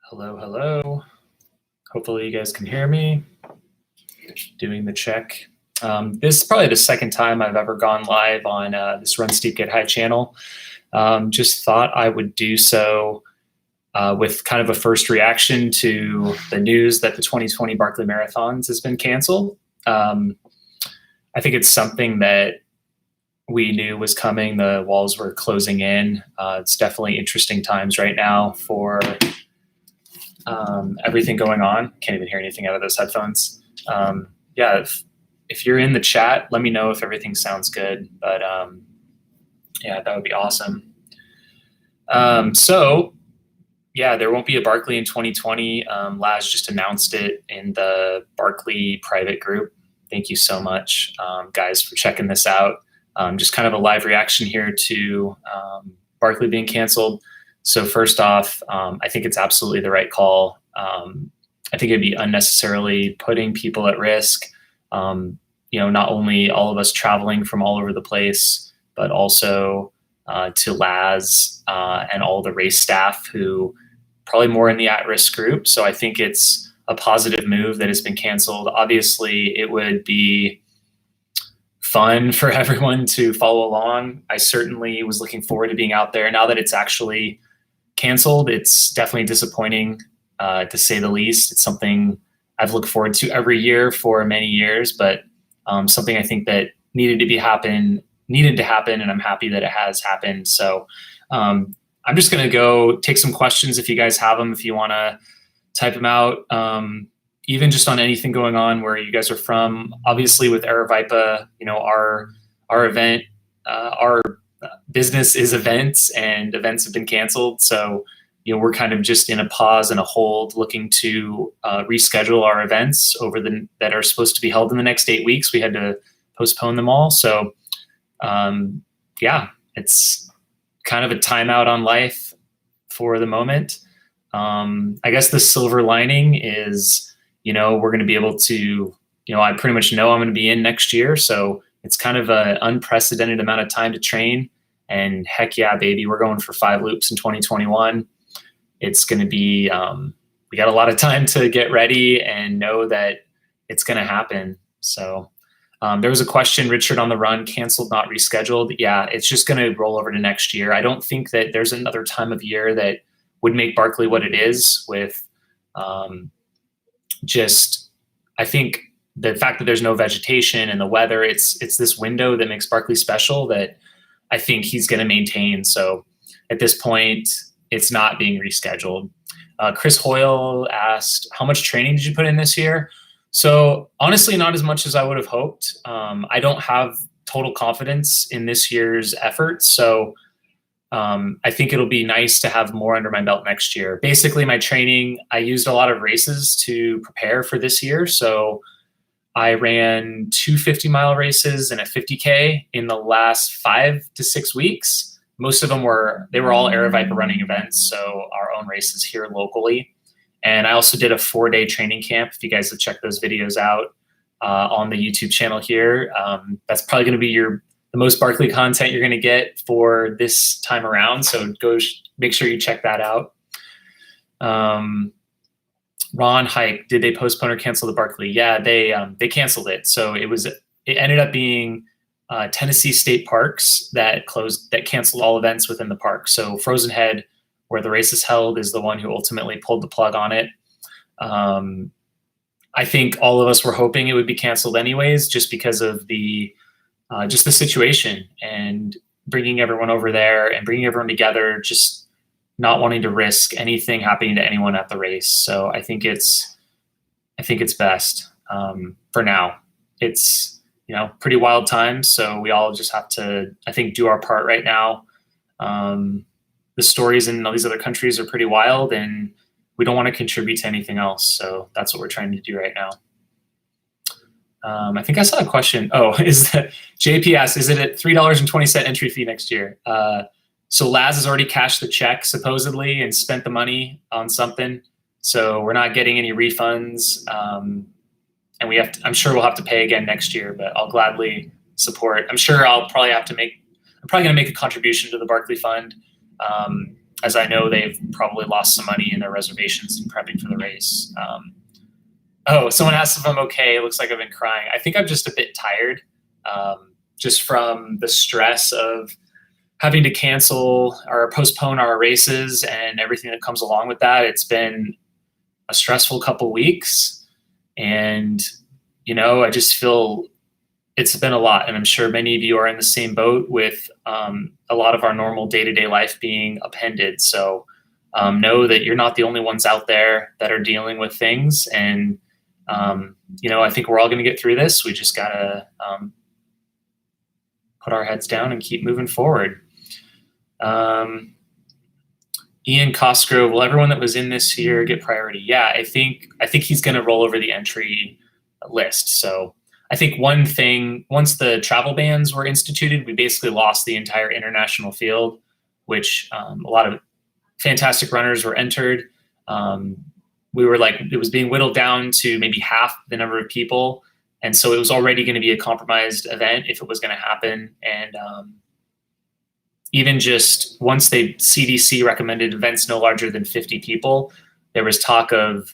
Hello, hello. Hopefully you guys can hear me. Doing the check. This is probably the second time I've ever gone live on this Run Steep Get High channel. Just thought I would do so with kind of a first reaction to the news that the 2020 Barkley Marathons has been canceled. I think it's something that we knew was coming. The walls were closing in. It's definitely interesting times right now for everything going on. Can't even hear anything out of those headphones. Yeah, if you're in the chat, let me know if everything sounds good. But yeah, that would be awesome. So yeah, there won't be a Barkley in 2020. Laz just announced it in the Barkley private group. Thank you so much, guys, for checking this out. Just kind of a live reaction here to Barkley being canceled. So first off, I think it's absolutely the right call. I think it'd be unnecessarily putting people at risk. Not only all of us traveling from all over the place, but also to Laz and all the race staff who probably more in the at-risk group. So I think it's a positive move that has been canceled. Obviously, it would be fun for everyone to follow along. I certainly was looking forward to being out there. Now that it's actually canceled, it's definitely disappointing, to say the least. It's something I've looked forward to every year for many years, but something I think that needed to happen, and I'm happy that it has happened. So I'm just going to go take some questions if you guys have them, if you want to type them out, even just on anything going on where you guys are from. Obviously with Aravaipa, our event, our business is events, and events have been canceled. So, we're kind of just in a pause and a hold, looking to reschedule our events that are supposed to be held in the next 8 weeks. We had to postpone them all. So, yeah, it's kind of a timeout on life for the moment. I guess the silver lining is, we're going to be able to, I pretty much know I'm going to be in next year. So it's kind of an unprecedented amount of time to train. And heck yeah, baby, we're going for 5 loops in 2021. It's going to be, we got a lot of time to get ready and know that it's going to happen. So there was a question, Richard on the Run, canceled, not rescheduled. Yeah, it's just going to roll over to next year. I don't think that there's another time of year that would make Barkley what it is, with I think the fact that there's no vegetation and the weather, it's this window that makes Barkley special that I think he's going to maintain. So at this point, it's not being rescheduled. Chris Hoyle asked, how much training did you put in this year? So honestly, not as much as I would have hoped. I don't have total confidence in this year's efforts. So I think it'll be nice to have more under my belt next year. Basically, my training, I used a lot of races to prepare for this year. So I ran 2 50-mile races and a 50K in the last 5 to 6 weeks. Most of them were all Aravaipa running events, so our own races here locally. And I also did a 4-day training camp. If you guys have checked those videos out on the YouTube channel here, that's probably going to be the most Barkley content you're going to get for this time around. So go make sure you check that out. Ron Hike, did they postpone or cancel the Barkley? Yeah, they canceled it. So it ended up being Tennessee State Parks that canceled all events within the park. So Frozen Head, where the race is held, is the one who ultimately pulled the plug on it. I think all of us were hoping it would be canceled anyways, just because of the situation and bringing everyone over there and bringing everyone together, just not wanting to risk anything happening to anyone at the race. So I think it's best for now. It's, pretty wild times. So we all just have to, I think, do our part right now. The stories in all these other countries are pretty wild, and we don't want to contribute to anything else. So that's what we're trying to do right now. I think I saw a question. Oh, is that JPS, is it at $3.20 entry fee next year? So Laz has already cashed the check supposedly and spent the money on something. So we're not getting any refunds. And I'm sure we'll have to pay again next year, but I'll gladly support. I'm sure I'm probably going to make a contribution to the Barkley Fund. as I know they've probably lost some money in their reservations and prepping for the race. Oh, someone asked if I'm okay. It looks like I've been crying. I think I'm just a bit tired, just from the stress of having to cancel or postpone our races and everything that comes along with that. It's been a stressful couple weeks, and I just feel it's been a lot, and I'm sure many of you are in the same boat with a lot of our normal day-to-day life being upended. So know that you're not the only ones out there that are dealing with things, and I think we're all going to get through this. We just gotta put our heads down and keep moving forward. Ian Cosgrove, will everyone that was in this year get priority? Yeah, I think he's going to roll over the entry list. So I think one thing, once the travel bans were instituted, we basically lost the entire international field, which a lot of fantastic runners were entered. It was being whittled down to maybe half the number of people. And so it was already going to be a compromised event if it was going to happen. And even just once the CDC recommended events no larger than 50 people, there was talk of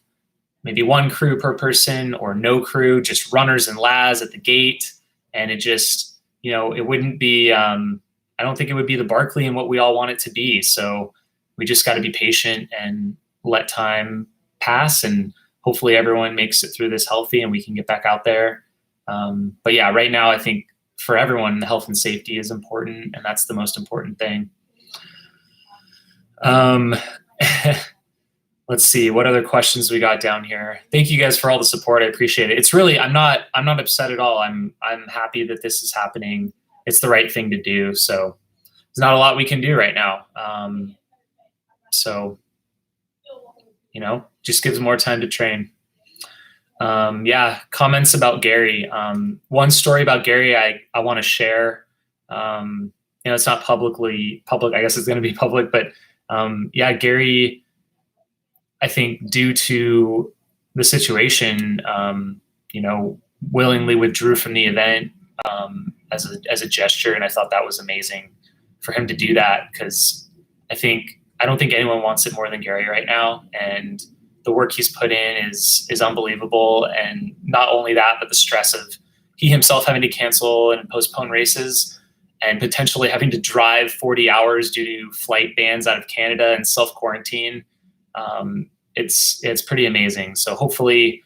maybe one crew per person or no crew, just runners and lads at the gate. And it just, it wouldn't be, I don't think it would be the Barkley and what we all want it to be. So we just got to be patient and let time pass, and hopefully everyone makes it through this healthy and we can get back out there. But yeah, right now I think for everyone, the health and safety is important, and that's the most important thing. Let's see what other questions we got down here. Thank you guys for all the support. I appreciate it. It's really, I'm not upset at all. I'm happy that this is happening. It's the right thing to do. So there's not a lot we can do right now. So just gives more time to train. Yeah, comments about Gary. One story about Gary I want to share. It's not public. I guess it's going to be public, but yeah, Gary, I think due to the situation, willingly withdrew from the event as a gesture, and I thought that was amazing for him to do that, because I don't think anyone wants it more than Gary right now, and the work he's put in is unbelievable. And not only that, but the stress of he himself having to cancel and postpone races and potentially having to drive 40 hours due to flight bans out of Canada and self-quarantine. It's pretty amazing. So hopefully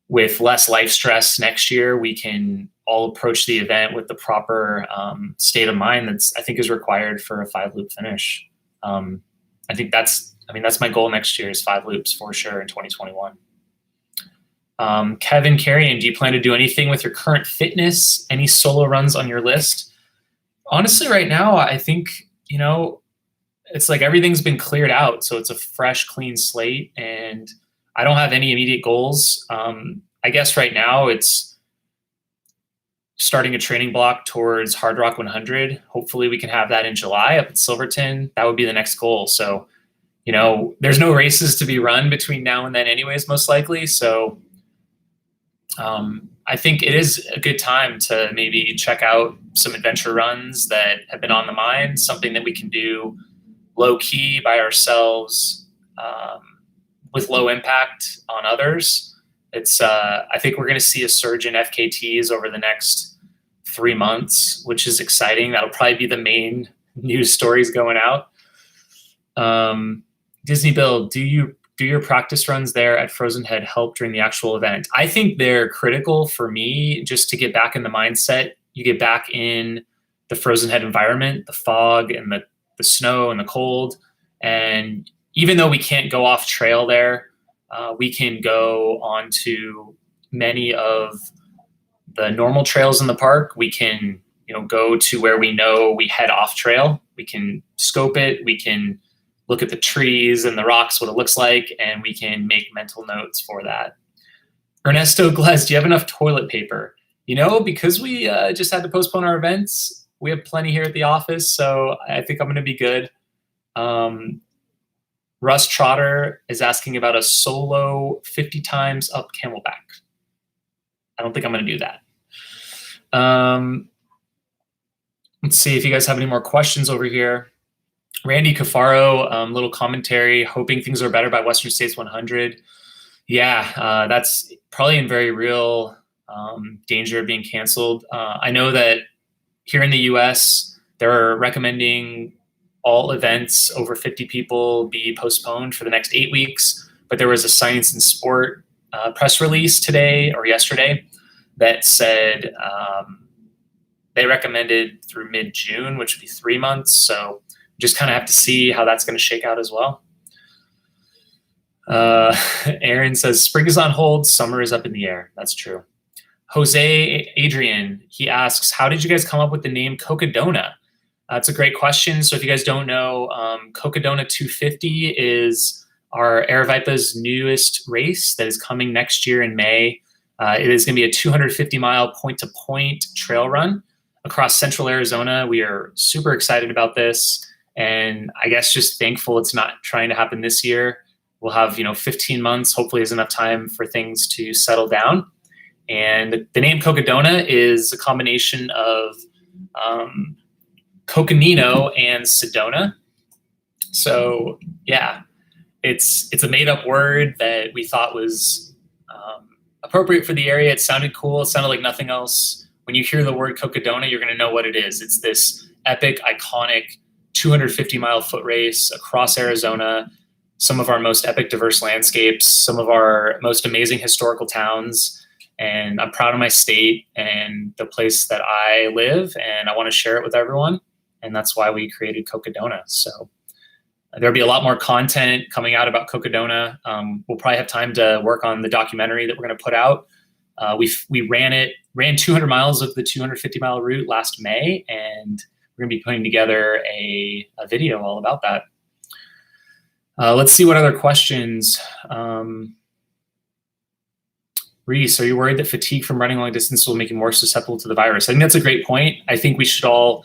with less life stress next year, we can all approach the event with the proper state of mind I think is required for a 5-loop finish. I think that's my goal next year, is 5 loops for sure in 2021. Kevin Carrion, do you plan to do anything with your current fitness? Any solo runs on your list? Honestly, right now, I think, it's like everything's been cleared out. So it's a fresh, clean slate, and I don't have any immediate goals. I guess right now it's starting a training block towards Hard Rock 100. Hopefully we can have that in July up at Silverton. That would be the next goal. So, there's no races to be run between now and then anyways, most likely. So I think it is a good time to maybe check out some adventure runs that have been on the mind, something that we can do low key by ourselves with low impact on others. I think we're going to see a surge in FKTs over the next 3 months, which is exciting. That'll probably be the main news stories going out. Disney Bill, do your practice runs there at Frozen Head help during the actual event? I think they're critical for me just to get back in the mindset. You get back in the Frozen Head environment, the fog and the snow and the cold. And even though we can't go off trail there, we can go onto many of the normal trails in the park. We can, go to where we know we head off trail. We can scope it. We can look at the trees and the rocks, what it looks like, and we can make mental notes for that. Ernesto Glez, do you have enough toilet paper? Because we just had to postpone our events, we have plenty here at the office, so I think I'm going to be good. Russ Trotter is asking about a solo 50 times up Camelback. I don't think I'm going to do that. Let's see if you guys have any more questions over here. Randy Cafaro, little commentary, hoping things are better by Western States 100. Yeah, that's probably in very real danger of being canceled. I know that here in the US, they're recommending all events over 50 people be postponed for the next 8 weeks. But there was a Science and Sport press release today or yesterday that said they recommended through mid-June, which would be 3 months. So just kind of have to see how that's going to shake out as well. Aaron says, spring is on hold, summer is up in the air. That's true. Jose Adrian, he asks, how did you guys come up with the name CocoDona? That's a great question. So if you guys don't know, CocoDona 250 is our Aravaipa's newest race that is coming next year in May. It is going to be a 250-mile point-to-point trail run across central Arizona. We are super excited about this, and I guess just thankful it's not trying to happen this year. We'll have 15 months, hopefully is enough time for things to settle down. And the name CocoDona is a combination of Coconino and Sedona. So yeah, it's a made-up word that we thought was appropriate for the area. It sounded cool. It sounded like nothing else. When you hear the word CocoDona, you're going to know what it is. It's this epic, iconic 250-mile foot race across Arizona, some of our most epic, diverse landscapes, some of our most amazing historical towns. And I'm proud of my state and the place that I live, and I want to share it with everyone. And that's why we created CocoDona. So there'll be a lot more content coming out about CocoDona. We'll probably have time to work on the documentary that we're going to put out. We ran 200 miles of the 250-mile route last May, and we're going to be putting together a video all about that. Let's see what other questions. Reese, are you worried that fatigue from running long distance will make you more susceptible to the virus? I think that's a great point. I think we should all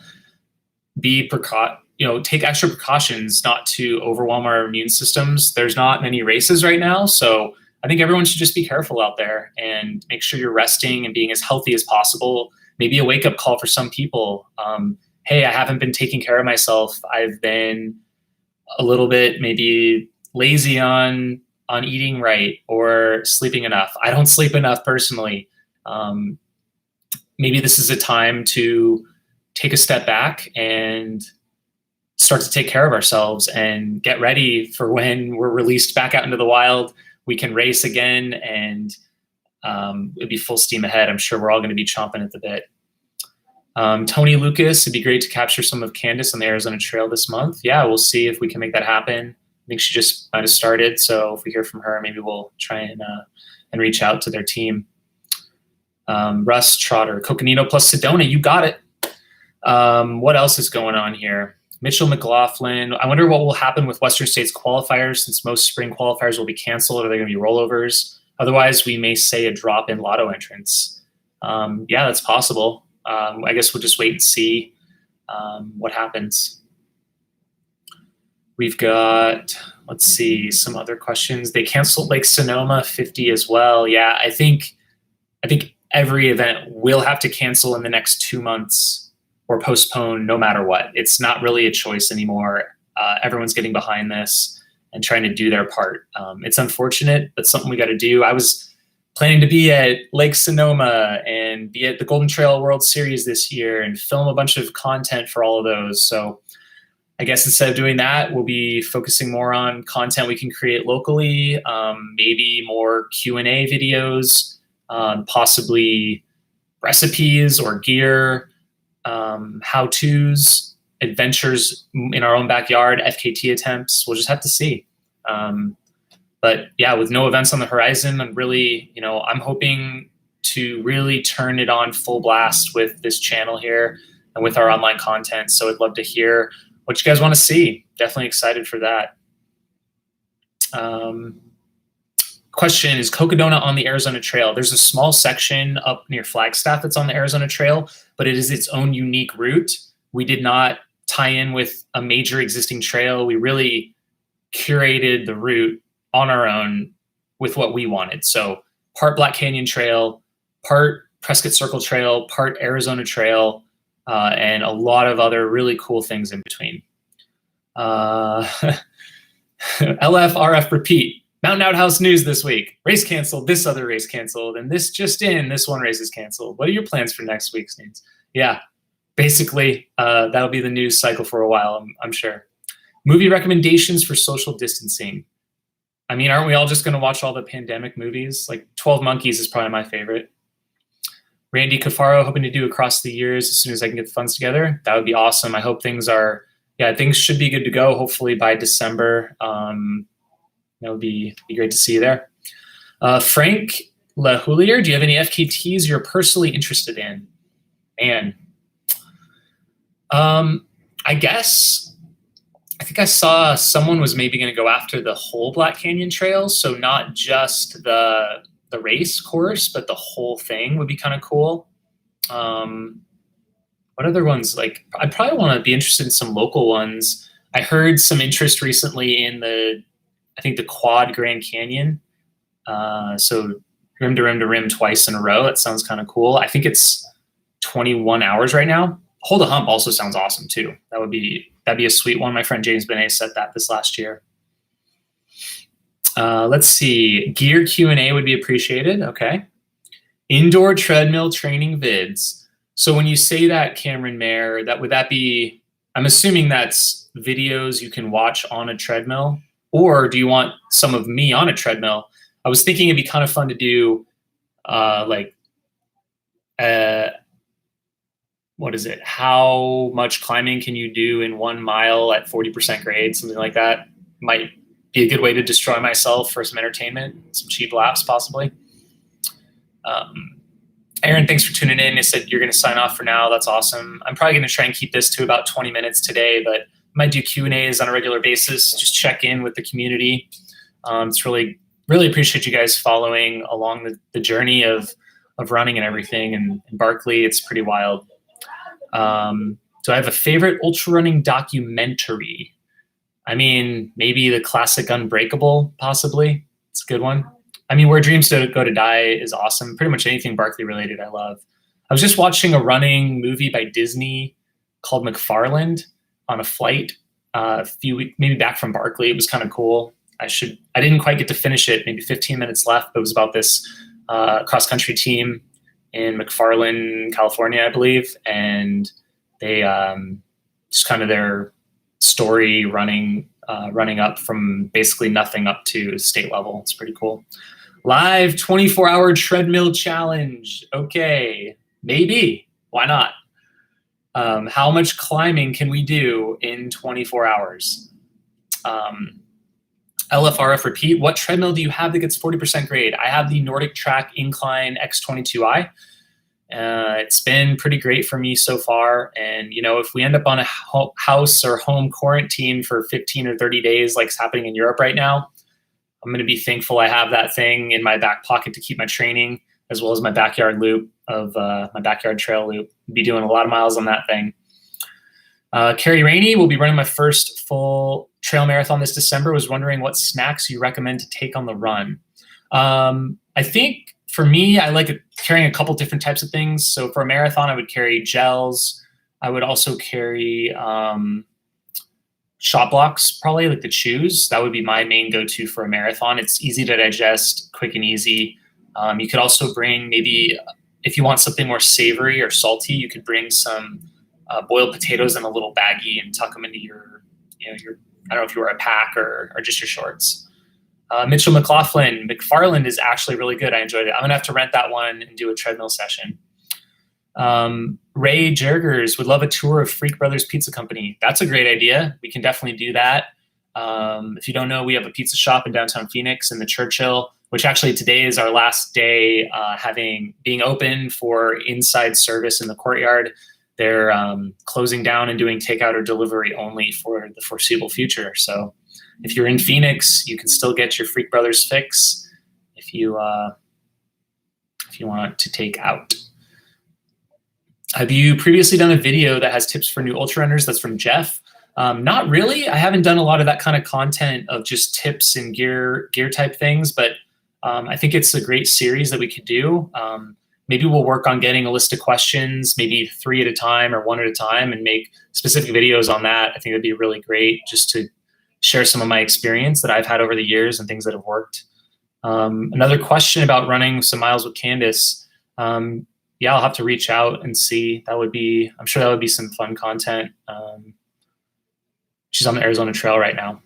take extra precautions not to overwhelm our immune systems. There's not many races right now, so I think everyone should just be careful out there and make sure you're resting and being as healthy as possible. Maybe a wake-up call for some people. Hey, I haven't been taking care of myself. I've been a little bit maybe lazy on eating right or sleeping enough. I don't sleep enough personally. Maybe this is a time to take a step back and start to take care of ourselves and get ready for when we're released back out into the wild. We can race again, and it'd be full steam ahead. I'm sure we're all going to be chomping at the bit. Tony Lucas, it'd be great to capture some of Candace on the Arizona Trail this month. Yeah, we'll see if we can make that happen. I think she just might have started, so if we hear from her, maybe we'll try and reach out to their team. Russ Trotter, Coconino plus Sedona, you got it. What else is going on here? Mitchell McLaughlin, I wonder what will happen with Western States qualifiers since most spring qualifiers will be canceled. Are they going to be rollovers? Otherwise, we may say a drop in lotto entrants. Yeah, that's possible. I guess we'll just wait and see what happens. We've got, let's see, some other questions. They canceled Lake Sonoma 50 as well. Yeah, I think every event will have to cancel in the next 2 months or postpone no matter what. It's not really a choice anymore. Everyone's getting behind this and trying to do their part. It's unfortunate, but something we got to do. I was planning to be at Lake Sonoma and be at the Golden Trail World Series this year and film a bunch of content for all of those. So I guess instead of doing that, we'll be focusing more on content we can create locally, maybe more Q&A videos, possibly recipes or gear, how-tos, adventures in our own backyard, FKT attempts. We'll just have to see. But yeah, with no events on the horizon, I'm really, I'm hoping to really turn it on full blast with this channel here and with our online content. So I'd love to hear what you guys want to see. Definitely excited for that. Question, is CocoDona on the Arizona Trail? There's a small section up near Flagstaff that's on the Arizona Trail, but it is its own unique route. We did not tie in with a major existing trail. We really curated the route on our own with what we wanted. So part Black Canyon Trail, part Prescott Circle Trail, part Arizona Trail, and a lot of other really cool things in between. Uh, LFRF repeat. Mountain Outhouse news this week. Race canceled. This other race canceled. And this just in. This one race is canceled. What are your plans for next week's news? Yeah, basically, that'll be the news cycle for a while, I'm sure. Movie recommendations for social distancing. I mean, aren't we all just going to watch all the pandemic movies? Like 12 Monkeys is probably my favorite. Randy Cafaro, hoping to do Across the Years as soon as I can get the funds together. That would be awesome. I hope things should be good to go, hopefully by December. That would be great to see you there. Frank LaHoulier, do you have any FKTs you're personally interested in? Man. I think I saw someone was maybe going to go after the whole Black Canyon Trail, so not just the race course, but the whole thing would be kind of cool. What other ones? Like, I'd probably want to be interested in some local ones. I heard some interest recently in the Quad Grand Canyon. So rim to rim to rim twice in a row. That sounds kind of cool. I think it's 21 hours right now. Hold a Hump also sounds awesome too. That'd be a sweet one. My friend James Benet said that this last year. Let's see. Gear Q&A would be appreciated. Okay. Indoor treadmill training vids. So when you say that, Cameron Mayer, would that be, I'm assuming that's videos you can watch on a treadmill, or do you want some of me on a treadmill? I was thinking it'd be kind of fun to do what is it? How much climbing can you do in 1 mile at 40% grade? Something like that might be a good way to destroy myself for some entertainment, some cheap laps possibly. Aaron, thanks for tuning in. You said you're going to sign off for now. That's awesome. I'm probably going to try and keep this to about 20 minutes today, but I might do Q&As on a regular basis. Just check in with the community. It's really appreciate you guys following along the journey of running and everything. And in Barkley, it's pretty wild. Do I have a favorite ultra running documentary? I mean, maybe the classic Unbreakable, possibly. It's a good one. I mean, Where Dreams Go to Die is awesome. Pretty much anything Barkley related, I love. I was just watching a running movie by Disney called McFarland on a flight a few weeks, maybe back from Barkley. It was kind of cool. I didn't quite get to finish it. Maybe 15 minutes left. But it was about this cross country team in McFarland, California, I believe, and they just kind of their story running up from basically nothing up to state level. It's pretty cool. Live 24-hour treadmill challenge. Okay, maybe. Why not? How much climbing can we do in 24 hours? LFRF repeat. What treadmill do you have that gets 40% grade? I have the Nordic Track Incline X22i. It's been pretty great for me so far. And, if we end up on a house or home quarantine for 15 or 30 days, like it's happening in Europe right now, I'm going to be thankful I have that thing in my back pocket to keep my training, as well as my backyard loop of my backyard trail loop. Be doing a lot of miles on that thing. Carrie Rainey will be running my first full trail marathon this December. Was wondering what snacks you recommend to take on the run. I think for me, I like carrying a couple different types of things. So for a marathon, I would carry gels. I would also carry shot blocks, probably like the chews. That would be my main go-to for a marathon. It's easy to digest, quick and easy. You could also bring, maybe if you want something more savory or salty, you could bring some boiled potatoes in a little baggie and tuck them into your I don't know if you wear a pack or just your shorts. Mitchell McLaughlin, McFarland is actually really good. I enjoyed it. I'm gonna have to rent that one and do a treadmill session. Ray Jergers would love a tour of Freak Brothers Pizza Company. That's a great idea. We can definitely do that. If you don't know, we have a pizza shop in downtown Phoenix in the Churchill, which actually today is our last day being open for inside service in the courtyard. They're closing down and doing takeout or delivery only for the foreseeable future. So if you're in Phoenix, you can still get your Freak Brothers fix if you want to take out. Have you previously done a video that has tips for new ultra runners? That's from Jeff. Not really. I haven't done a lot of that kind of content of just tips and gear type things, but I think it's a great series that we could do. maybe we'll work on getting a list of questions, maybe 3 at a time or 1 at a time, and make specific videos on that. I think that'd be really great, just to share some of my experience that I've had over the years and things that have worked. Another question about running some miles with Candace. Yeah, I'll have to reach out and see. I'm sure that would be some fun content. She's on the Arizona Trail right now.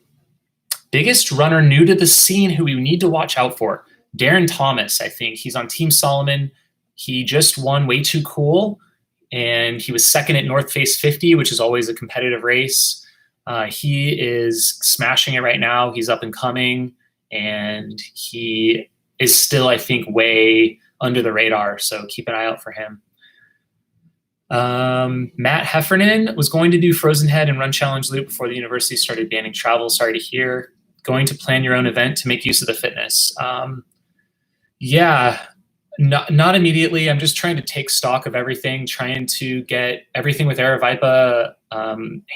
Biggest runner new to the scene who we need to watch out for? Darren Thomas, I think. He's on Team Solomon. He just won Way Too Cool, and he was second at North Face 50, which is always a competitive race. He is smashing it right now. He's up and coming, and he is still, I think, way under the radar, so keep an eye out for him. Matt Heffernan was going to do Frozen Head and Run Challenge Loop before the university started banning travel. Sorry to hear. Going to plan your own event to make use of the fitness. Yeah, not immediately. I'm just trying to take stock of everything, trying to get everything with Aravaipa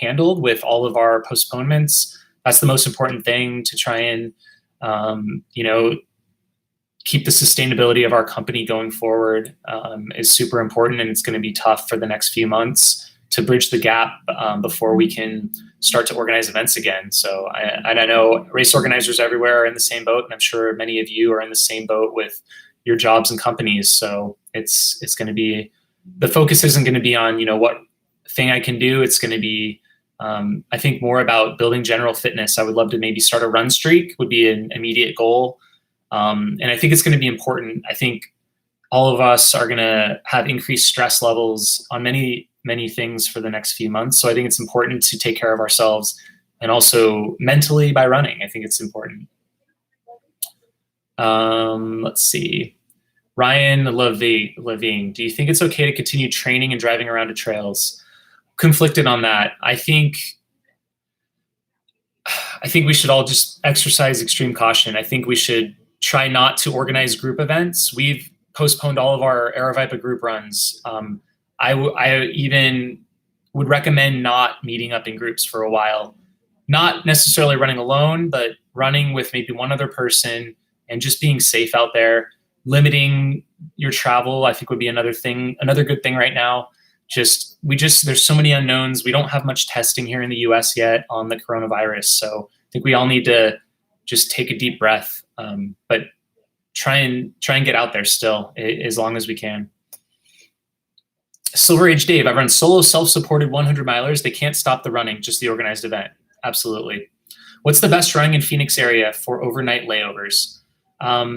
handled with all of our postponements. That's the most important thing, to try and keep the sustainability of our company going forward is super important, and it's going to be tough for the next few months to bridge the gap before we can start to organize events again. So I know race organizers everywhere are in the same boat, and I'm sure many of you are in the same boat with your jobs and companies. So it's going to be, the focus isn't going to be on, what thing I can do. It's going to be, I think, more about building general fitness. I would love to maybe start a run streak, would be an immediate goal. And I think it's going to be important. I think all of us are going to have increased stress levels on many, many things for the next few months. So I think it's important to take care of ourselves, and also mentally by running. I think it's important. Let's see. Ryan Levine, do you think it's okay to continue training and driving around to trails? Conflicted on that. I think we should all just exercise extreme caution. I think we should try not to organize group events. We've postponed all of our Aravaipa group runs. I even would recommend not meeting up in groups for a while. Not necessarily running alone, but running with maybe one other person, and just being safe out there. Limiting your travel, I think, would be another good thing right now. There's so many unknowns. We don't have much testing here in the US yet on the coronavirus. So I think we all need to just take a deep breath, but try and get out there still as long as we can. Silver Age Dave, I run solo self-supported 100 milers. They can't stop the running, just the organized event. Absolutely. What's the best running in Phoenix area for overnight layovers?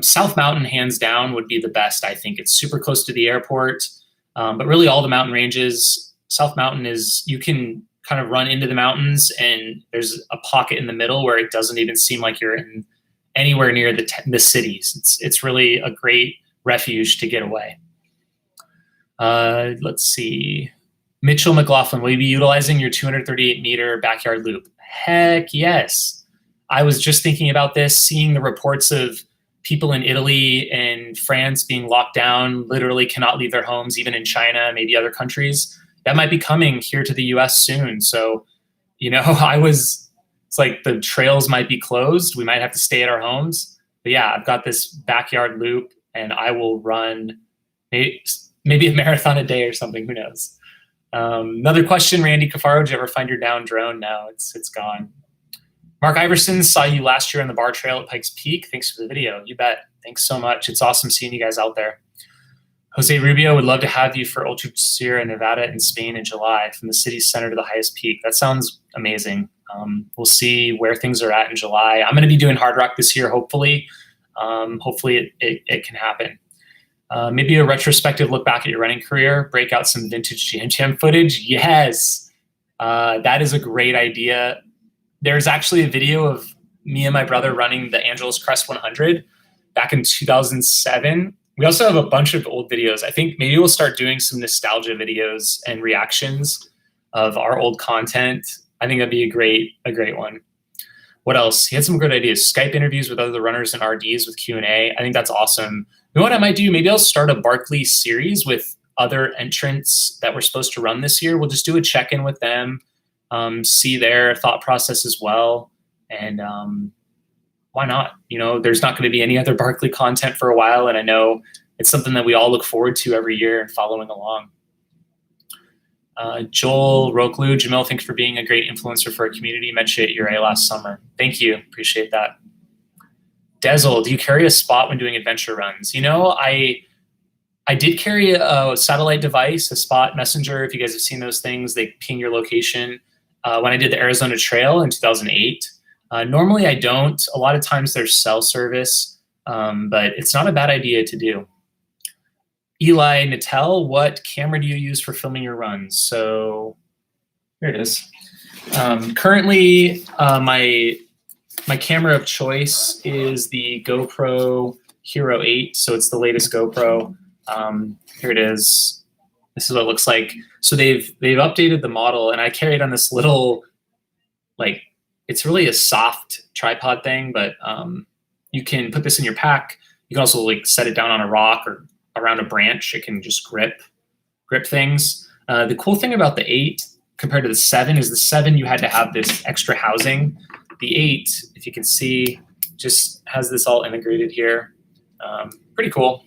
South Mountain, hands down, would be the best. I think it's super close to the airport, but really all the mountain ranges. South Mountain you can kind of run into the mountains, and there's a pocket in the middle where it doesn't even seem like you're in anywhere near the cities. It's really a great refuge to get away. Let's see. Mitchell McLaughlin, will you be utilizing your 238 meter backyard loop? Heck yes. I was just thinking about this, seeing the reports of people in Italy and France being locked down, literally cannot leave their homes, even in China, maybe other countries. That might be coming here to the US soon. So, it's like the trails might be closed. We might have to stay at our homes. But yeah, I've got this backyard loop, and I will run maybe a marathon a day or something. Who knows? Another question, Randy Cafaro, did you ever find your down drone? No, it's gone. Mark Iverson, saw you last year on the bar trail at Pikes Peak. Thanks for the video. You bet. Thanks so much. It's awesome seeing you guys out there. Jose Rubio, would love to have you for Ultra Sierra Nevada in Spain in July, from the city's center to the highest peak. That sounds amazing. We'll see where things are at in July. I'm going to be doing Hard Rock this year, hopefully. Hopefully it can happen. Maybe a retrospective look back at your running career, break out some vintage Jam footage. Yes, that is a great idea. There's actually a video of me and my brother running the Angeles Crest 100 back in 2007. We also have a bunch of old videos. I think maybe we'll start doing some nostalgia videos and reactions of our old content. I think that'd be a great one. What else? He had some good ideas. Skype interviews with other runners and RDs with Q&A. I think that's awesome. You know what I might do? Maybe I'll start a Barkley series with other entrants that we're supposed to run this year. We'll just do a check-in with them, see their thought process as well. And why not? There's not going to be any other Barkley content for a while. And I know it's something that we all look forward to every year and following along. Joel Roklu, Jamil, thanks for being a great influencer for our community. Met you at URA last summer. Thank you. Appreciate that. Dezel, do you carry a spot when doing adventure runs? You know, I did carry a satellite device, a spot messenger. If you guys have seen those things, they ping your location. When I did the Arizona Trail in 2008. Normally I don't. A lot of times there's cell service, but it's not a bad idea to do. Eli Nattel, what camera do you use for filming your runs? So here it is. Currently, my camera of choice is the GoPro Hero 8. So it's the latest GoPro. Here it is. This is what it looks like. So they've updated the model, and I carry it on this little, like, it's really a soft tripod thing, but you can put this in your pack. You can also like set it down on a rock or around a branch. It can just grip things. The cool thing about the 8 compared to the 7 is the 7 you had to have this extra housing. The 8, if you can see, just has this all integrated here. Pretty cool.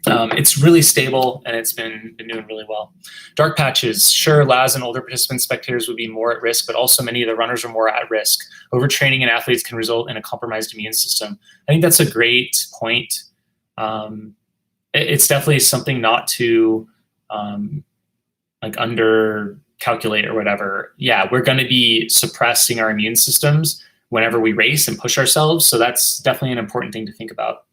It's really stable, and it's been doing really well. Dark patches. Sure, Laz and older participants, spectators would be more at risk, but also many of the runners are more at risk. Overtraining in athletes can result in a compromised immune system. I think that's a great point. It's definitely something not to like under calculate or whatever. Yeah, we're going to be suppressing our immune systems whenever we race and push ourselves. So that's definitely an important thing to think about.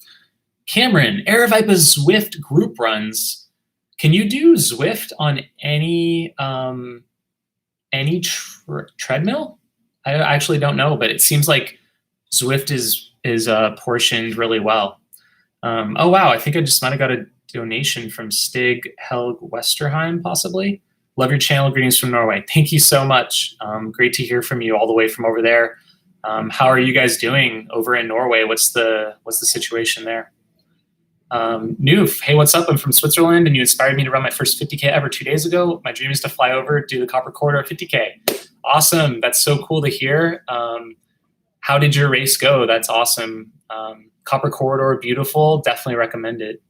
Cameron, Aravaipa Zwift group runs. Can you do Zwift on any treadmill? I actually don't know, but it seems like Zwift is portioned really well. Oh wow, I think I just might have got a donation from Stig Helg Westerheim, possibly. Love your channel. Greetings from Norway. Thank you so much. Great to hear from you all the way from over there. How are you guys doing over in Norway? What's the situation there? Noof, hey, what's up? I'm from Switzerland, and you inspired me to run my first 50K ever 2 days ago. My dream is to fly over, do the Copper Corridor 50K. Awesome. That's so cool to hear. How did your race go? That's awesome. Copper Corridor, beautiful. Definitely recommend it.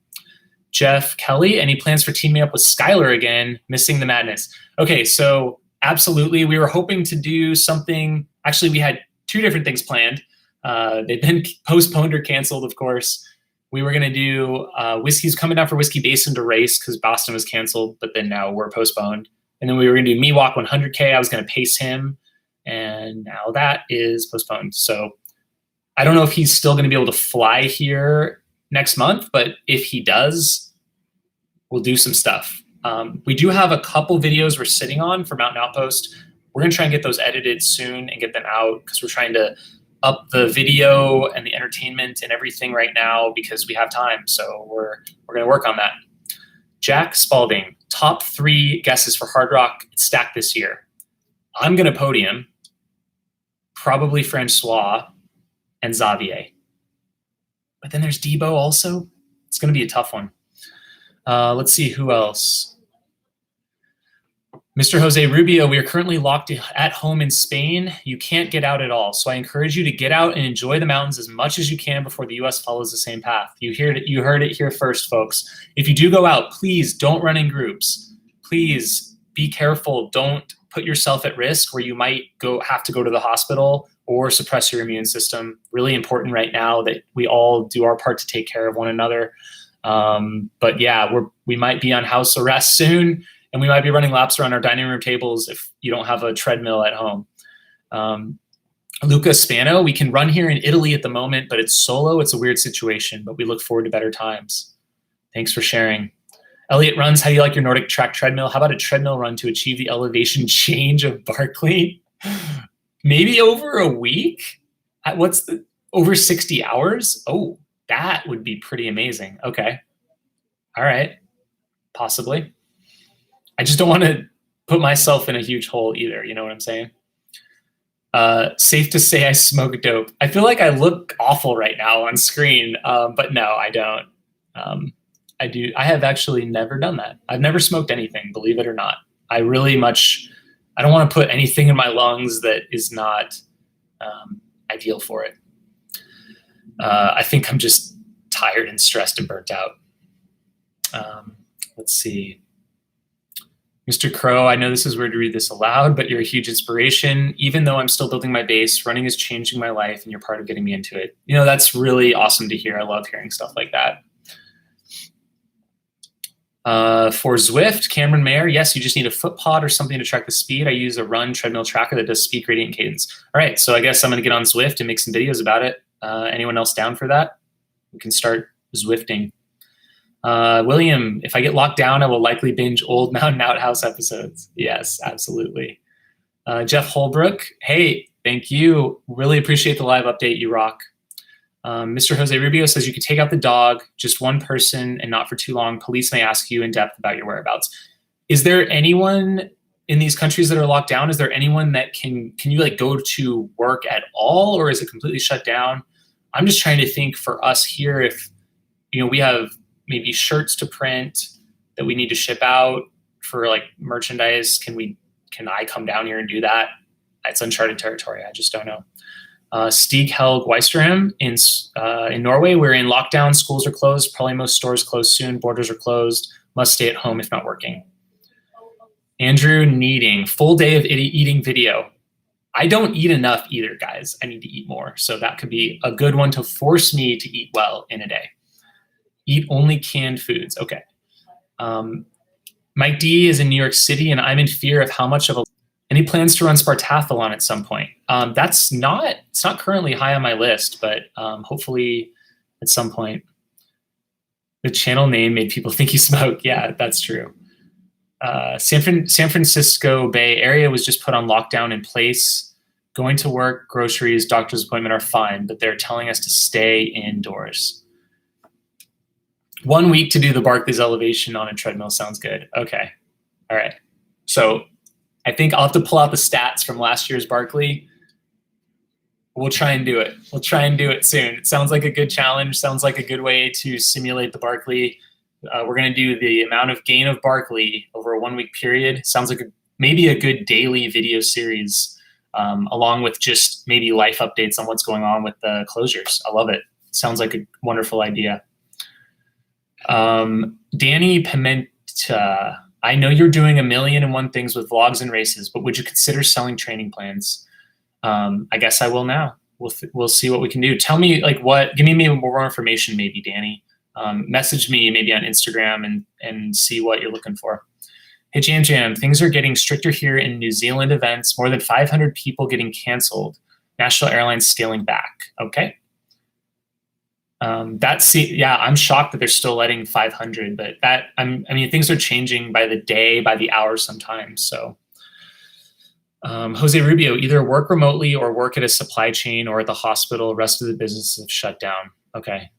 Jeff Kelly, any plans for teaming up with Skylar again? Missing the madness. Okay, so absolutely. We were hoping to do something. Actually, we had 2 different things planned. They've been postponed or canceled, of course. We were going to do Whiskey's coming down for Whiskey Basin to race because Boston was canceled, but then now we're postponed. And then we were going to do Me Walk 100K. I was going to pace him, and now that is postponed. So I don't know if he's still going to be able to fly here next month, but if he does, we'll do some stuff. We do have a couple videos we're sitting on for Mountain Outpost. We're going to try and get those edited soon and get them out because we're trying to up the video and the entertainment and everything right now because we have time. So we're going to work on that. Jack Spalding, top 3 guesses for Hard Rock stacked this year. I'm going to podium, probably Francois and Xavier. But then there's Debo also. It's going to be a tough one. Let's see who else. Mr. Jose Rubio, we are currently locked at home in Spain. You can't get out at all. So I encourage you to get out and enjoy the mountains as much as you can before the U.S. follows the same path. You heard it here first, folks. If you do go out, please don't run in groups. Please be careful. Don't put yourself at risk where you might have to go to the hospital or suppress your immune system. Really important right now that we all do our part to take care of one another. But yeah, we might be on house arrest soon. And we might be running laps around our dining room tables if you don't have a treadmill at home. Luca Spano, we can run here in Italy at the moment, but it's solo. It's a weird situation, but we look forward to better times. Thanks for sharing. Elliot Runs, how do you like your Nordic track treadmill? How about a treadmill run to achieve the elevation change of Barkley? Maybe over a week? Over 60 hours? Oh, that would be pretty amazing. Okay. All right. Possibly. I just don't want to put myself in a huge hole either. You know what I'm saying? Safe to say I smoke dope. I feel like I look awful right now on screen, but no, I don't. I do. I have actually never done that. I've never smoked anything, believe it or not. I don't want to put anything in my lungs that is not ideal for it. I think I'm just tired and stressed and burnt out. Let's see. Mr. Crow, I know this is weird to read this aloud, but you're a huge inspiration. Even though I'm still building my base, running is changing my life and you're part of getting me into it. You know, that's really awesome to hear. I love hearing stuff like that. For Zwift, Cameron Mayer, yes, you just need a foot pod or something to track the speed. I use a run treadmill tracker that does speed, gradient, cadence. All right, so I guess I'm going to get on Zwift and make some videos about it. Anyone else down for that? We can start Zwifting. William, if I get locked down, I will likely binge old Mountain Outhouse episodes. Yes, absolutely. Jeff Holbrook, hey, thank you. Really appreciate the live update. You rock. Mr. Jose Rubio says you could take out the dog, just one person, and not for too long. Police may ask you in depth about your whereabouts. Is there anyone in these countries that are locked down? Is there anyone that can you like go to work at all, or is it completely shut down? I'm just trying to think for us here if, you know, we have maybe shirts to print that we need to ship out for like merchandise. Can I come down here and do that? It's uncharted territory. I just don't know. Stig Helg Weisterham in Norway, we're in lockdown. Schools are closed. Probably most stores closed soon. Borders are closed. Must stay at home if not working. Andrew Needing, full day of eating video. I don't eat enough either, guys. I need to eat more. So that could be a good one to force me to eat well in a day. Eat only canned foods. Okay. Mike D is in New York City, and I'm in fear of how much of a. Any plans to run Spartathlon at some point? It's not currently high on my list, but hopefully at some point. The channel name made people think you smoke. Yeah, that's true. San Francisco Bay Area was just put on lockdown in place. Going to work, groceries, doctor's appointment are fine, but they're telling us to stay indoors. 1 week to do the Barkley's elevation on a treadmill sounds good. Okay. All right. So I think I'll have to pull out the stats from last year's Barkley. We'll try and do it. We'll try and do it soon. It sounds like a good challenge. Sounds like a good way to simulate the Barkley. We're going to do the amount of gain of Barkley over a 1 week period. Sounds like maybe a good daily video series, along with just maybe life updates on what's going on with the closures. I love it. Sounds like a wonderful idea. Danny Pimenta, I know you're doing 1,000,001 things with vlogs and races, but would you consider selling training plans? I guess I will now. We'll see what we can do. Tell me give me more information maybe, Danny. Message me maybe on Instagram and see what you're looking for. Hey, Jam, things are getting stricter here in New Zealand events. More than 500 people getting canceled. National airlines scaling back. Okay. I'm shocked that they're still letting 500, but things are changing by the day, by the hour sometimes. So, Jose Rubio, either work remotely or work at a supply chain or at the hospital. Rest of the businesses have shut down. Okay.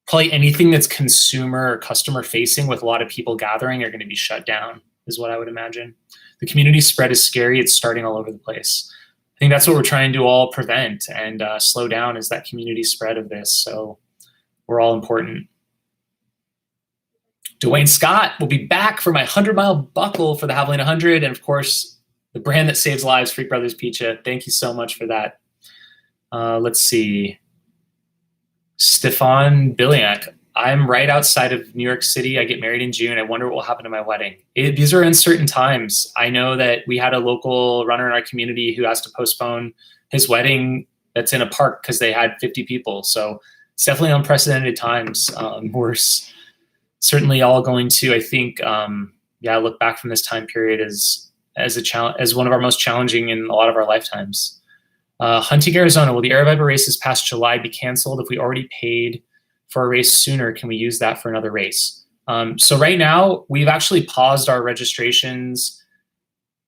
Probably anything that's consumer or customer facing with a lot of people gathering are going to be shut down, is what I would imagine. The community spread is scary. It's starting all over the place. I think that's what we're trying to all prevent and slow down, is that community spread of this. So we're all important. Dwayne Scott will be back for my 100-mile buckle for the Javelina 100. And of course, the brand that saves lives, Freak Brothers Pizza. Thank you so much for that. Let's see. Stefan Biliak. I'm right outside of New York City. I get married in June. I wonder what will happen to my wedding. These are uncertain times. I know that we had a local runner in our community who has to postpone his wedding that's in a park because they had 50 people. So it's definitely unprecedented times. We're certainly all going to, I think, look back from this time period as one of our most challenging in a lot of our lifetimes. Hunting, Arizona. Will the Air races past July be canceled? If we already paid for a race sooner, can we use that for another race? So right now, we've actually paused our registrations.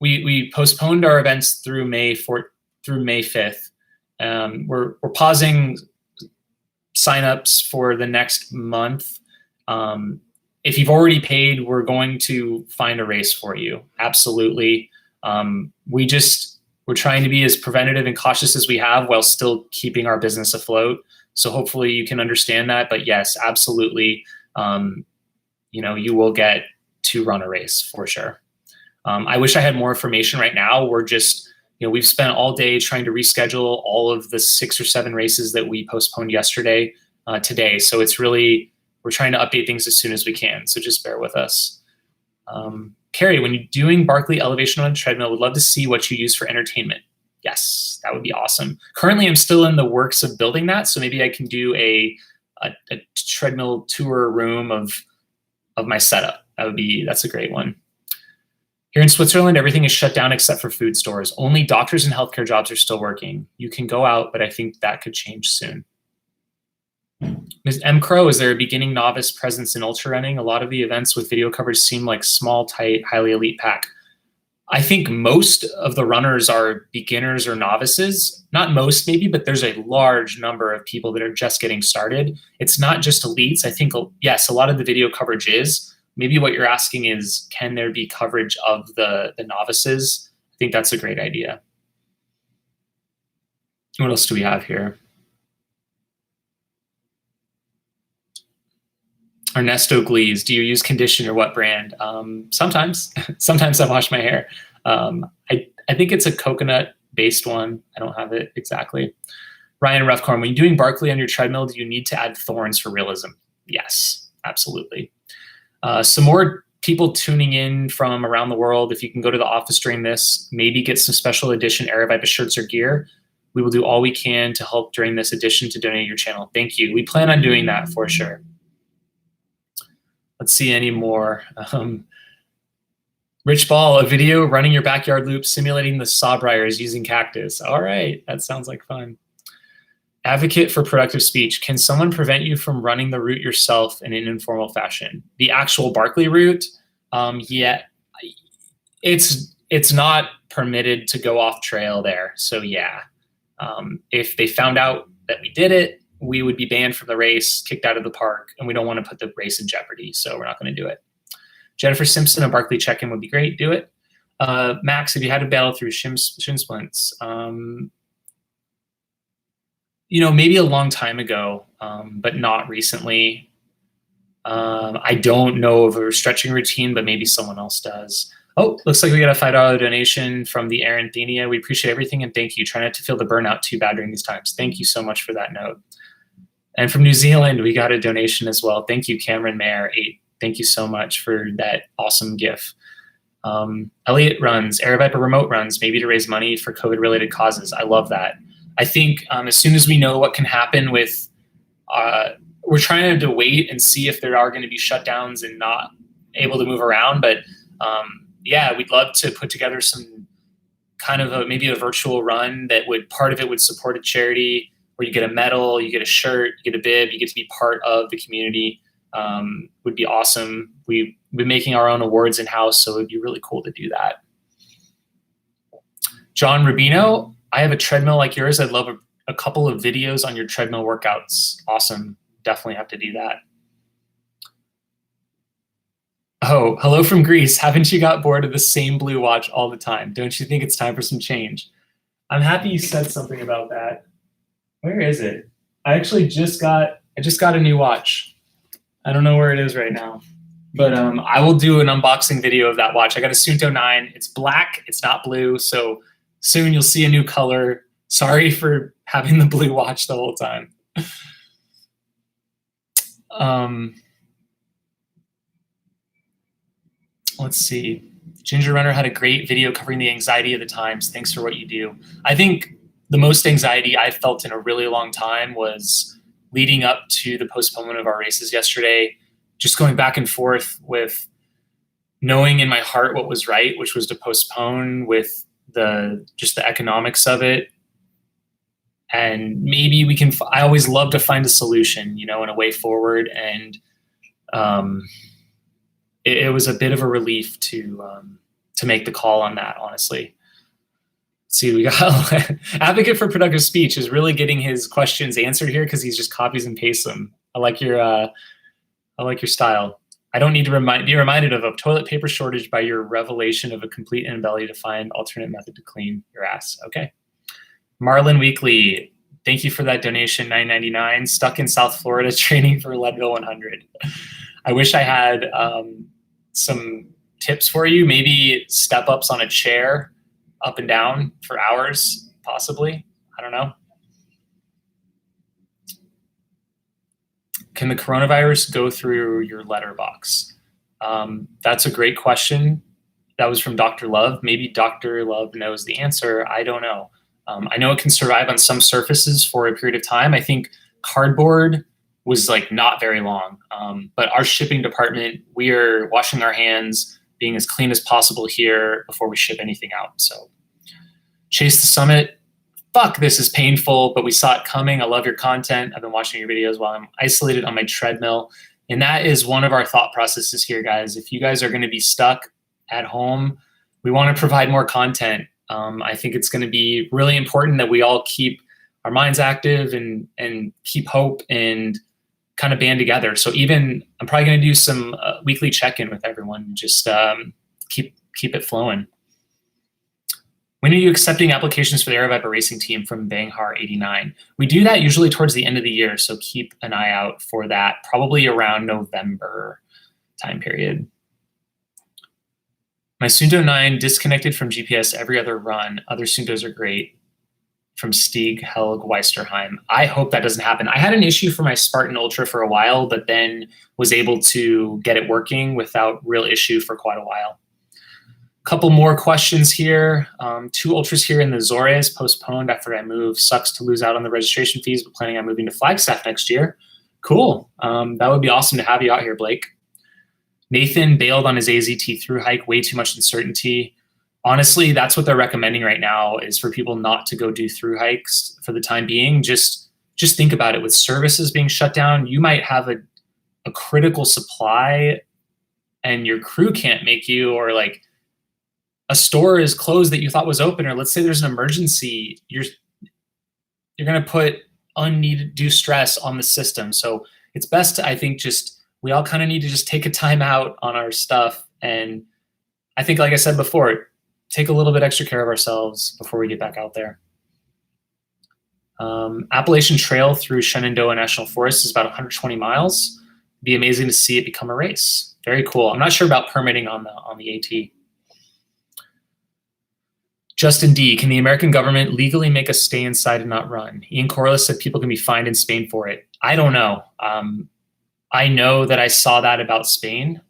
We postponed our events through May 5th. We're pausing signups for the next month. If you've already paid, we're going to find a race for you. Absolutely. We're trying to be as preventative and cautious as we have while still keeping our business afloat. So hopefully you can understand that. But yes, absolutely. You will get to run a race for sure. I wish I had more information right now. We're just, we've spent all day trying to reschedule all of the 6 or 7 races that we postponed yesterday, today. So it's really we're trying to update things as soon as we can, so just bear with us. Carrie, when you're doing Barkley elevation on a treadmill, would love to see what you use for entertainment. Yes, that would be awesome. Currently, I'm still in the works of building that, so maybe I can do a treadmill tour room of my setup. That's a great one. Here in Switzerland, everything is shut down except for food stores. Only doctors and healthcare jobs are still working. You can go out, but I think that could change soon. Ms. M. Crow, is there a beginning novice presence in ultra running? A lot of the events with video coverage seem like small, tight, highly elite pack. I think most of the runners are beginners or novices. Not most maybe, but there's a large number of people that are just getting started. It's not just elites. I think, yes, a lot of the video coverage is. Maybe what you're asking is, can there be coverage of the novices? I think that's a great idea. What else do we have here? Ernesto Glees, do you use conditioner? What brand? Sometimes. Sometimes I wash my hair. I think it's a coconut-based one. I don't have it exactly. Ryan Roughcorn, when you're doing Barkley on your treadmill, do you need to add thorns for realism? Yes, absolutely. Some more people tuning in from around the world. If you can go to the office during this, maybe get some special edition Aravaipa shirts or gear. We will do all we can to help during this edition to donate your channel. Thank you. We plan on doing that for sure. Let's see any more. Rich Ball, a video running your backyard loop simulating the sawbriars using cactus. All right, that sounds like fun. Advocate for productive speech. Can someone prevent you from running the route yourself in an informal fashion? The actual Barkley route, yeah, it's not permitted to go off trail there. So yeah, if they found out that we did it, we would be banned from the race, kicked out of the park, and we don't want to put the race in jeopardy, so we're not going to do it. Jennifer Simpson, a Barkley check-in would be great. Do it. Max, if you had to battle through shin splints, maybe a long time ago, but not recently. I don't know of a stretching routine, but maybe someone else does. Oh, looks like we got a $5 donation from the Aranthenia. We appreciate everything and thank you. Try not to feel the burnout too bad during these times. Thank you so much for that note. And from New Zealand, we got a donation as well. Thank you, Cameron Mayer 8. Thank you so much for that awesome GIF. Elliot runs, Aravaipa remote runs, maybe to raise money for COVID-related causes. I love that. I think as soon as we know what can happen with, we're trying to wait and see if there are going to be shutdowns and not able to move around. But yeah, we'd love to put together some kind of maybe a virtual run that part of it would support a charity where you get a medal, you get a shirt, you get a bib, you get to be part of the community. Would be awesome. We've been making our own awards in-house, so it'd be really cool to do that. John Rubino, I have a treadmill like yours. I'd love a couple of videos on your treadmill workouts. Awesome. Definitely have to do that. Oh, hello from Greece. Haven't you got bored of the same blue watch all the time? Don't you think it's time for some change? I'm happy you said something about that. Where is it? I actually just got a new watch. I don't know where it is right now, but I will do an unboxing video of that watch. I got a Suunto 9. It's black. It's not blue. So soon you'll see a new color. Sorry for having the blue watch the whole time. Let's see. Ginger Runner had a great video covering the anxiety of the times. Thanks for what you do. I think the most anxiety I've felt in a really long time was leading up to the postponement of our races yesterday, just going back and forth with knowing in my heart what was right, which was to postpone, with just the economics of it. And maybe we can, I always love to find a solution, and a way forward. And it was a bit of a relief to make the call on that, honestly. See, we got advocate for productive speech is really getting his questions answered here because he's just copies and pastes them. I like your style. I don't need to be reminded of a toilet paper shortage by your revelation of a complete inability to find alternate method to clean your ass. Okay. Marlon Weekly, thank you for that donation, $9.99. Stuck in South Florida training for Leadville 100. I wish I had some tips for you. Maybe step ups on a chair, up and down for hours, possibly. I don't know. Can the coronavirus go through your letterbox? That's a great question. That was from Dr. Love. Maybe Dr. Love knows the answer. I don't know. I know it can survive on some surfaces for a period of time. I think cardboard was like not very long. But our shipping department, we are washing our hands, being as clean as possible here before we ship anything out. So Chase the Summit. Fuck, this is painful, but we saw it coming. I love your content. I've been watching your videos while I'm isolated on my treadmill. And that is one of our thought processes here, guys. If you guys are going to be stuck at home, we want to provide more content. I think it's going to be really important that we all keep our minds active and keep hope and kind of band together. So even I'm probably going to do some weekly check-in with everyone. Just keep it flowing. When are you accepting applications for the Aeroviper racing team from Banghar89? We do that usually towards the end of the year, so keep an eye out for that, probably around November time period. My Suunto 9 disconnected from GPS every other run. Other Suuntos are great. From Stieg Helg Weisterheim. I hope that doesn't happen. I had an issue for my Spartan Ultra for a while, but then was able to get it working without real issue for quite a while. Couple more questions here. 2 ultras here in the Azores postponed after I moved. Sucks to lose out on the registration fees, but planning on moving to Flagstaff next year. Cool. That would be awesome to have you out here, Blake. Nathan bailed on his AZT through hike, way too much uncertainty. Honestly, that's what they're recommending right now, is for people not to go do through hikes for the time being. Just think about it. With services being shut down, you might have a critical supply and your crew can't make you, or like a store is closed that you thought was open, or let's say there's an emergency, you're going to put unneeded due stress on the system. So it's best to, I think, we all kind of need to just take a time out on our stuff. And I think, like I said before, take a little bit extra care of ourselves before we get back out there. Appalachian Trail through Shenandoah National Forest is about 120 miles. It'd be amazing to see it become a race. Very cool. I'm not sure about permitting on the AT. Justin D, can the American government legally make us stay inside and not run? Ian Corliss said people can be fined in Spain for it. I don't know. I know that I saw that about Spain.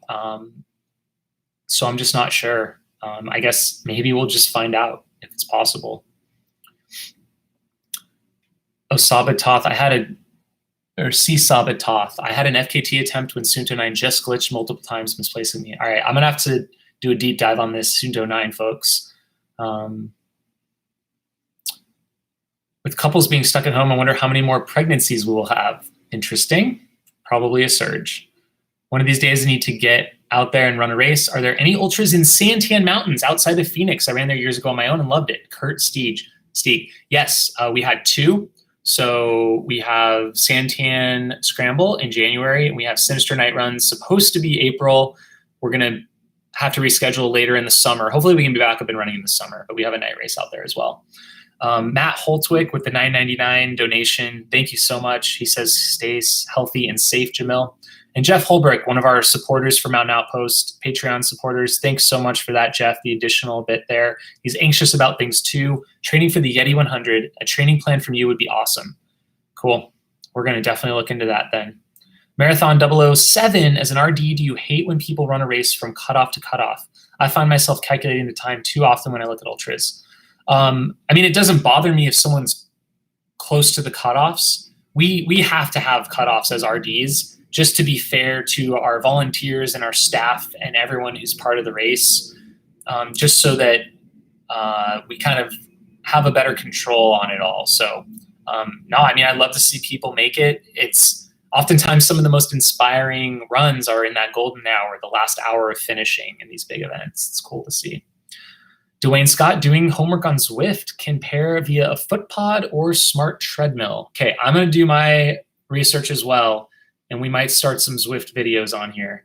So I'm just not sure. I guess maybe we'll just find out if it's possible. Sabatoth, I had an FKT attempt when Suunto 9 just glitched multiple times, misplacing me. All right, I'm gonna have to do a deep dive on this Suunto 9, folks. With couples being stuck at home, I wonder how many more pregnancies we will have. Interesting. Probably a surge. One of these days I need to get out there and run a race. Are there any ultras in Santan Mountains outside of Phoenix? I ran there years ago on my own and loved it. Kurt Stieg. Yes, we had 2. So we have Santan Scramble in January, and we have Sinister Night Run supposed to be April. We're going to have to reschedule later in the summer. Hopefully we can be back up and running in the summer, but we have a night race out there as well. Matt Holtwick with the $9.99 donation. Thank you so much. He says, stay healthy and safe, Jamil. And Jeff Holbrook, one of our supporters for Mountain Outpost, Patreon supporters. Thanks so much for that, Jeff, the additional bit there. He's anxious about things too. Training for the Yeti 100, a training plan from you would be awesome. Cool. We're going to definitely look into that then. Marathon 007, as an RD, do you hate when people run a race from cutoff to cutoff? I find myself calculating the time too often when I look at ultras. I mean, it doesn't bother me if someone's close to the cutoffs. We have to have cutoffs as RDs just to be fair to our volunteers and our staff and everyone who's part of the race, just so that we kind of have a better control on it all. So no, I mean, I'd love to see people make it. It's oftentimes some of the most inspiring runs are in that golden hour, the last hour of finishing in these big events. It's cool to see. Dwayne Scott, doing homework on Zwift can pair via a footpod or smart treadmill. Okay, I'm going to do my research as well, and we might start some Zwift videos on here.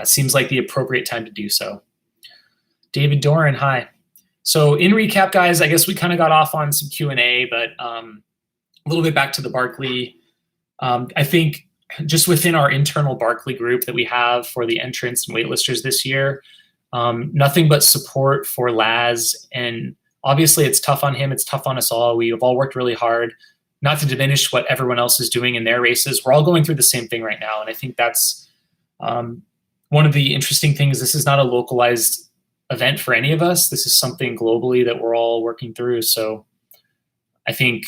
Seems like the appropriate time to do so. David Doran, hi. So in recap, guys, I guess we kind of got off on some Q&A, but a little bit back to the Barkley. I think just within our internal Barkley group that we have for the entrants and waitlisters this year, nothing but support for Laz. And obviously it's tough on him. It's tough on us all. We have all worked really hard. not to diminish what everyone else is doing in their races. We're all going through the same thing right now. And I think that's one of the interesting things. This is not a localized event for any of us. This is something globally that we're all working through. So I think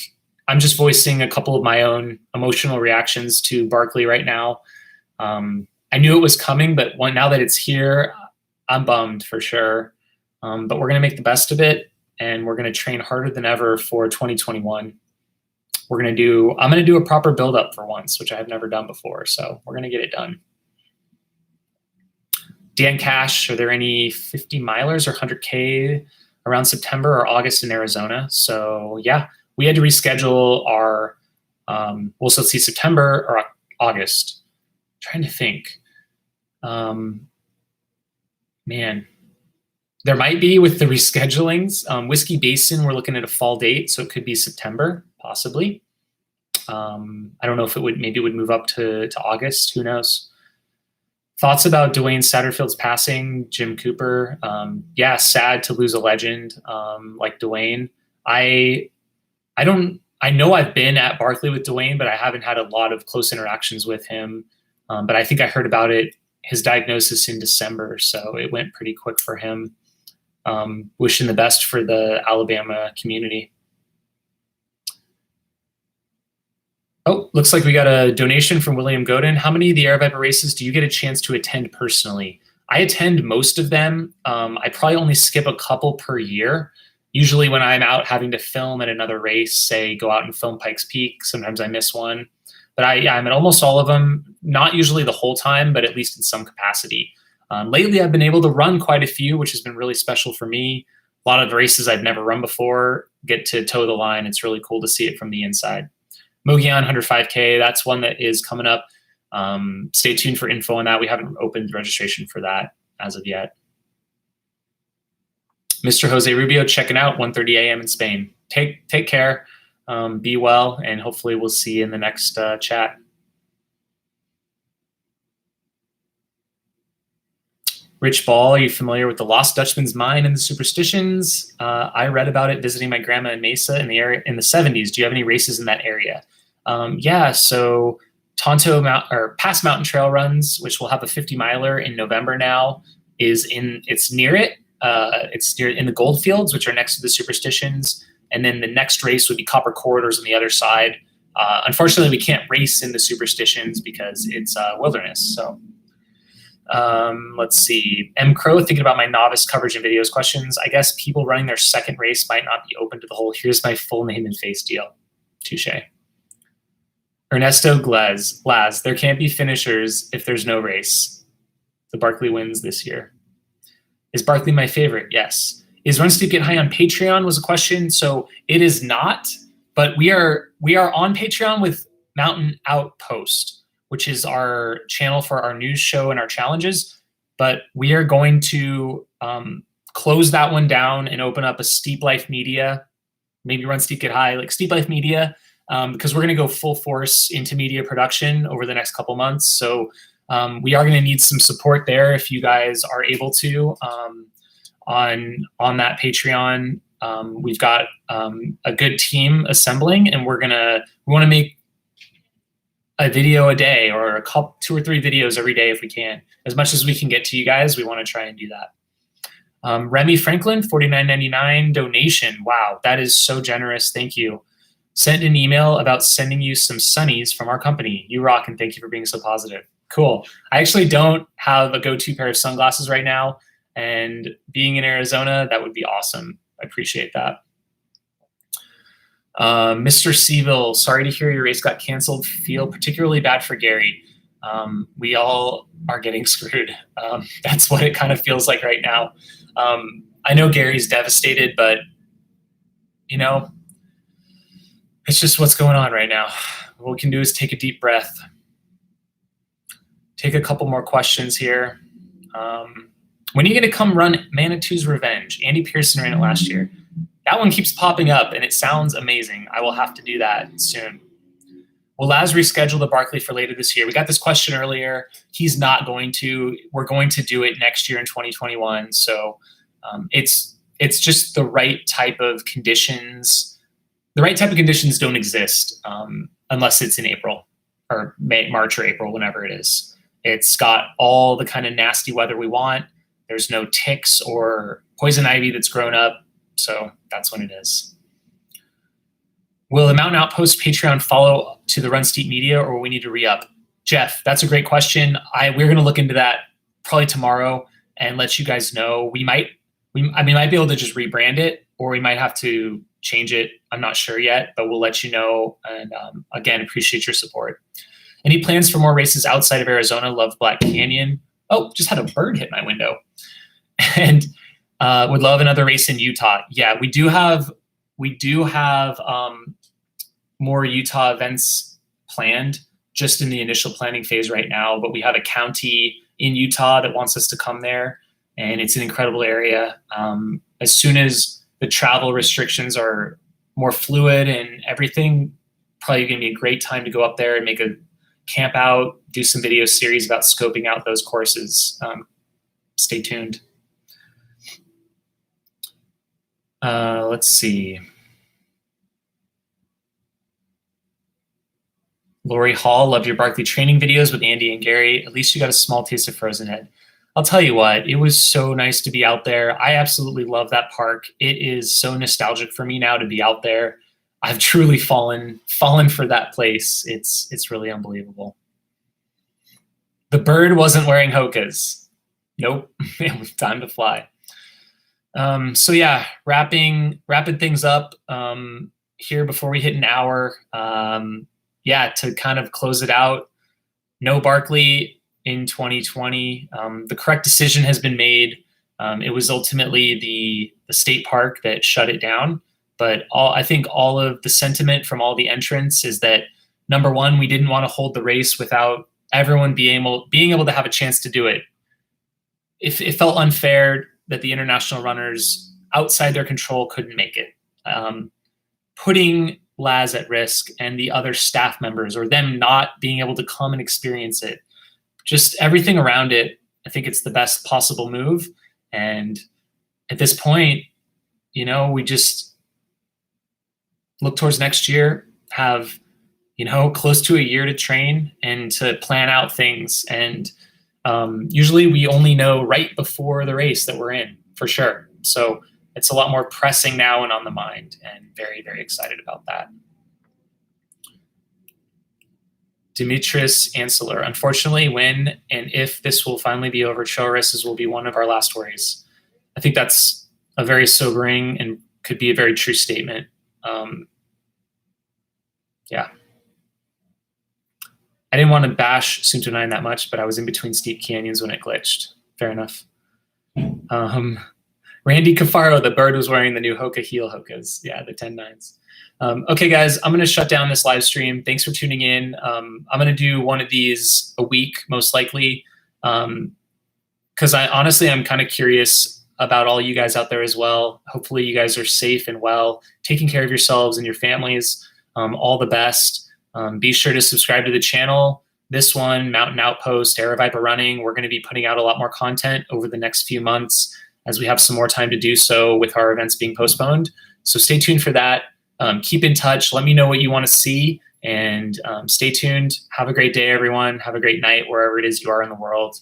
I'm just voicing a couple of my own emotional reactions to Barkley right now. I knew it was coming, but now that it's here, I'm bummed for sure. But we're going to make the best of it, and we're going to train harder than ever for 2021. I'm going to do a proper build up for once, which I have never done before. So we're going to get it done. Dan Cash, are there any 50 milers or 100K around September or August in Arizona? So yeah, we had to reschedule our, we'll still see September or August. I'm trying to think. Man, there might be with the reschedulings. Whiskey Basin, we're looking at a fall date, so it could be September, possibly. I don't know if maybe it would move up to August, who knows? Thoughts about Dwayne Satterfield's passing, Jim Cooper? Yeah, sad to lose a legend like Dwayne. I know I've been at Barkley with Dwayne, but I haven't had a lot of close interactions with him. But I think I heard about his diagnosis in December, so it went pretty quick for him. Wishing the best for the Alabama community. Oh, looks like we got a donation from William Godin. How many of the Air Viper races do you get a chance to attend personally? I attend most of them. I probably only skip a couple per year. Usually when I'm out having to film at another race, say go out and film Pikes Peak, sometimes I miss one. But I'm at almost all of them, not usually the whole time, but at least in some capacity. Lately, I've been able to run quite a few, which has been really special for me. A lot of races I've never run before get to toe the line. It's really cool to see it from the inside. Mogollon 105K, that's one that is coming up. Stay tuned for info on that. We haven't opened registration for that as of yet. Mr. Jose Rubio checking out 1:30 a.m. in Spain. Take care, be well, and hopefully we'll see you in the next chat. Rich Ball, are you familiar with the Lost Dutchman's Mine and the superstitions? I read about it visiting my grandma in Mesa in the area in the 70s. Do you have any races in that area? Yeah, so Tonto Pass Mountain Trail Runs, which will have a 50 miler in November now, it's near it. It's near in the Goldfields, which are next to the superstitions. And then the next race would be Copper Corridors on the other side. Unfortunately, we can't race in the superstitions because it's wilderness. So let's see. M. Crow, thinking about my novice coverage and videos questions. I guess people running their second race might not be open to the whole here's my full name and face deal. Touche. Ernesto Glaz, there can't be finishers if there's no race. The Barkley wins this year. Is Barkley my favorite? Yes. Is Run Steep Get High on Patreon was a question. So it is not, but we are on Patreon with Mountain Outpost, which is our channel for our news show and our challenges. But we are going to close that one down and open up a Steep Life Media, maybe Run Steep Get High, like Steep Life Media, because we're going to go full force into media production over the next couple months. So we are going to need some support there if you guys are able to on that Patreon. We've got a good team assembling, and we want to make a video a day or a couple, 2 or 3 videos every day if we can. As much as we can get to you guys, we want to try and do that. Remy Franklin, $49.99 donation. Wow, that is so generous. Thank you. Sent an email about sending you some sunnies from our company. You rock, and thank you for being so positive. Cool. I actually don't have a go-to pair of sunglasses right now, and being in Arizona, that would be awesome. I appreciate that. Mr. Seville, sorry to hear your race got canceled. Feel particularly bad for Gary. We all are getting screwed. That's what it kind of feels like right now. I know Gary's devastated, but you know, it's just what's going on right now. What we can do is take a deep breath. Take a couple more questions here. When are you going to come run Manitou's Revenge? Andy Pearson ran it last year. That one keeps popping up, and it sounds amazing. I will have to do that soon. Will Laz reschedule the Barkley for later this year? We got this question earlier. He's not going to. We're going to do it next year in 2021. So it's just the right type of conditions the right type of conditions don't exist unless it's in April or March or April, whenever it is. It's got all the kind of nasty weather we want. There's no ticks or poison ivy that's grown up. So that's when it is. Will the Mountain Outpost Patreon follow to the Run Steep Media, or will we need to re-up? Jeff, that's a great question. We're going to look into that probably tomorrow and let you guys know. We might be able to just rebrand it, or we might have to change it. I'm not sure yet, but we'll let you know. And again, appreciate your support. Any plans for more races outside of Arizona? Love Black Canyon. Oh, just had a bird hit my window. And would love another race in Utah. Yeah, we do have more Utah events planned, just in the initial planning phase right now. But we have a county in Utah that wants us to come there, and it's an incredible area. As soon as the travel restrictions are more fluid and everything, probably going to be a great time to go up there and make a camp out, do some video series about scoping out those courses. Stay tuned. Let's see. Lori Hall, loved your Barkley training videos with Andy and Gary. At least you got a small taste of Frozen Head. I'll tell you what, it was so nice to be out there. I absolutely love that park. It is so nostalgic for me now to be out there. I've truly fallen for that place. It's really unbelievable. The bird wasn't wearing Hoka's. Nope, it was time to fly. So yeah, wrapping things up here before we hit an hour. Yeah, to kind of close it out, no Barkley in 2020. The correct decision has been made. It was ultimately the state park that shut it down. But I think all of the sentiment from all the entrants is that, number one, we didn't want to hold the race without everyone being able to have a chance to do it. It felt unfair that the international runners outside their control couldn't make it. Putting Laz at risk and the other staff members, or them not being able to come and experience it, just everything around it, I think it's the best possible move. And at this point, we just look towards next year, have, close to a year to train and to plan out things. And usually we only know right before the race that we're in, for sure. So it's a lot more pressing now and on the mind, and very, very excited about that. Dimitris Ansler, unfortunately, when and if this will finally be over, trail races will be one of our last worries. I think that's a very sobering and could be a very true statement. Yeah. I didn't want to bash Sunto 9 that much, but I was in between steep canyons when it glitched. Fair enough. Randy Cafaro, the bird was wearing the new Hoka heel Hokas. Yeah, the 10.9s. Okay, guys, I'm going to shut down this live stream. Thanks for tuning in. I'm going to do one of these a week, most likely, because I'm kind of curious about all you guys out there as well. Hopefully you guys are safe and well, taking care of yourselves and your families. All the best. Be sure to subscribe to the channel. This one, Mountain Outpost, Aravaipa Running, we're going to be putting out a lot more content over the next few months as we have some more time to do so with our events being postponed. So stay tuned for that. Keep in touch. Let me know what you want to see, and stay tuned. Have a great day, everyone. Have a great night wherever it is you are in the world.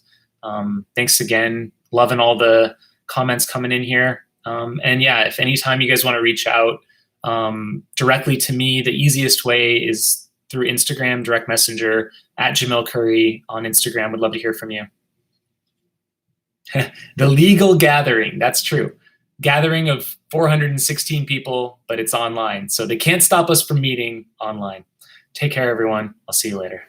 Thanks again. Loving all the comments coming in here. And yeah, if anytime you guys want to reach out directly to me, the easiest way is through Instagram, direct messenger, at Jamil Curry on Instagram. Would love to hear from you. The legal gathering, that's true. Gathering of 416 people, but it's online. So they can't stop us from meeting online. Take care, everyone. I'll see you later.